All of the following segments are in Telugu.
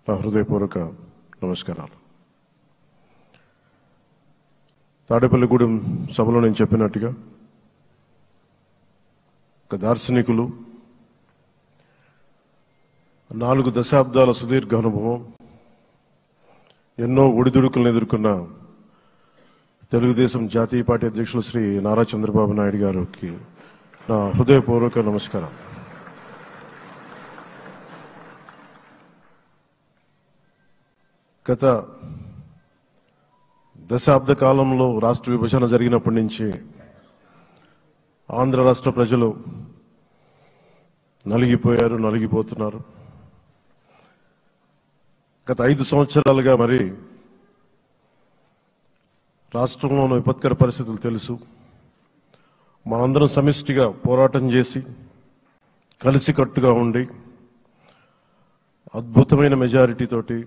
నా హృదయపూర్వక నమస్కారాలు. తాడేపల్లిగూడెం సభలో నేను చెప్పినట్టుగా ఒక దార్శనికులు, 4 దశాబ్దాల సుదీర్ఘ అనుభవం, ఎన్నో ఒడిదుడుకులను ఎదుర్కొన్న తెలుగుదేశం జాతీయ పార్టీ అధ్యక్షులు శ్రీ నారా చంద్రబాబు నాయుడు గారికి నా హృదయపూర్వక నమస్కారం. గత దశాబ్ద కాలంలో రాష్ట్ర విభజన జరిగినప్పటి నుంచి ఆంధ్ర రాష్ట్ర ప్రజలు నలిగిపోయారు, నలిగిపోతున్నారు. గత 5 సంవత్సరాలుగా మరి రాష్ట్రంలోని విపత్కర పరిస్థితులు తెలుసు. మనందరం సమిష్టిగా పోరాటం చేసి కలిసికట్టుగా ఉండి అద్భుతమైన మెజారిటీలతోటి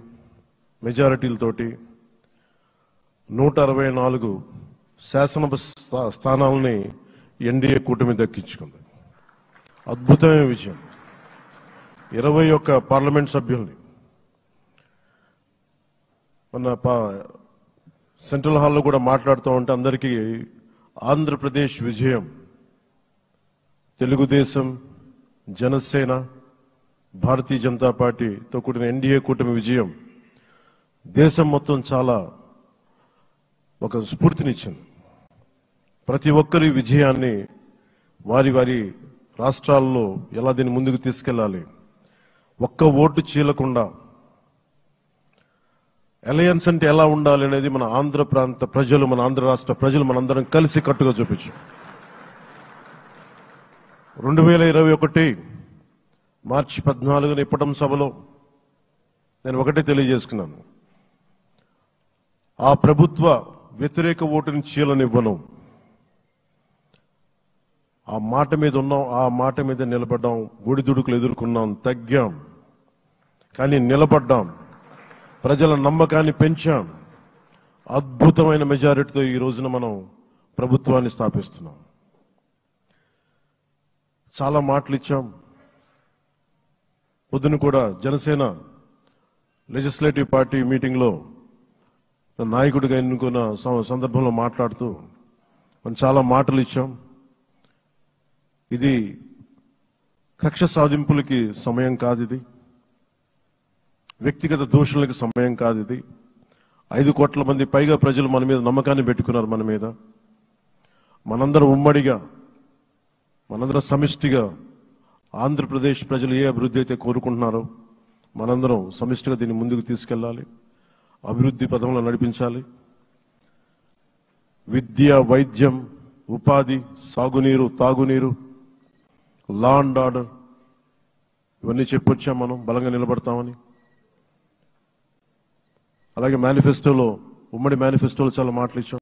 164 శాసనసభ స్థానాలని ఎన్డీఏ కూటమి దక్కించుకుంది. అద్భుతమైన విజయం. 21 పార్లమెంట్ సభ్యుల్ని మన సెంట్రల్ హాల్లో కూడా మాట్లాడుతూ ఉంటే అందరికీ ఆంధ్రప్రదేశ్ విజయం, తెలుగుదేశం, జనసేన, భారతీయ జనతా పార్టీతో కూడిన ఎన్డీఏ కూటమి విజయం దేశం మొత్తం చాలా ఒక స్ఫూర్తినిచ్చింది. ప్రతి ఒక్కరి విజయాన్ని వారి వారి రాష్ట్రాల్లో ఎలా దీన్ని ముందుకు తీసుకెళ్లాలి, ఒక్క ఓటు చీలకుండా అలయన్స్ అంటే ఎలా ఉండాలి అనేది మన ఆంధ్ర ప్రాంత ప్రజలు, మన ఆంధ్ర రాష్ట్ర ప్రజలు మనందరం కలిసి కట్టుగా చూపించాం. 2021 మార్చి 14 ఇప్పటం సభలో నేను ఒకటే తెలియజేసుకున్నాను, ఆ ప్రభుత్వ వ్యతిరేక ఓటుని చీలనివ్వను. ఆ మాట మీద ఉన్నాం, ఆ మాట మీద నిలబడ్డాం. ఒడిదుడుకులు ఎదుర్కొన్నాం, తగ్గాం, కానీ నిలబడ్డాం. ప్రజల నమ్మకాన్ని పెంచాం. అద్భుతమైన మెజారిటీతో ఈ రోజున మనం ప్రభుత్వాన్ని స్థాపిస్తున్నాం. చాలా మాటలు ఇచ్చాం. పొద్దున కూడా జనసేన లెజిస్లేటివ్ పార్టీ మీటింగ్లో నాయకుడిగా ఎన్నుకున్న సందర్భంలో మాట్లాడుతూ మనం చాలా మాటలు ఇచ్చాం. ఇది కక్ష సాధింపులకి సమయం కాదు, ఇది వ్యక్తిగత దోషులకి సమయం కాదు. ఇది 5 కోట్ల మంది పైగా ప్రజలు మన మీద నమ్మకాన్ని పెట్టుకున్నారు. మన మీద మనందరం ఉమ్మడిగా, మనందరం సమిష్టిగా ఆంధ్రప్రదేశ్ ప్రజలు ఏ అభివృద్ధి అయితే కోరుకుంటున్నారో మనందరం సమిష్టిగా దీన్ని ముందుకు తీసుకెళ్లాలి, అభివృద్ధి పథంలో నడిపించాలి. విద్య, వైద్యం, ఉపాధి, సాగునీరు, తాగునీరు, లా అండ్ ఆర్డర్ ఇవన్నీ చెప్పొచ్చాం. మనం బలంగా నిలబడతామని. అలాగే మేనిఫెస్టోలో, ఉమ్మడి మేనిఫెస్టోలో చాలా మాటలు ఇచ్చాం.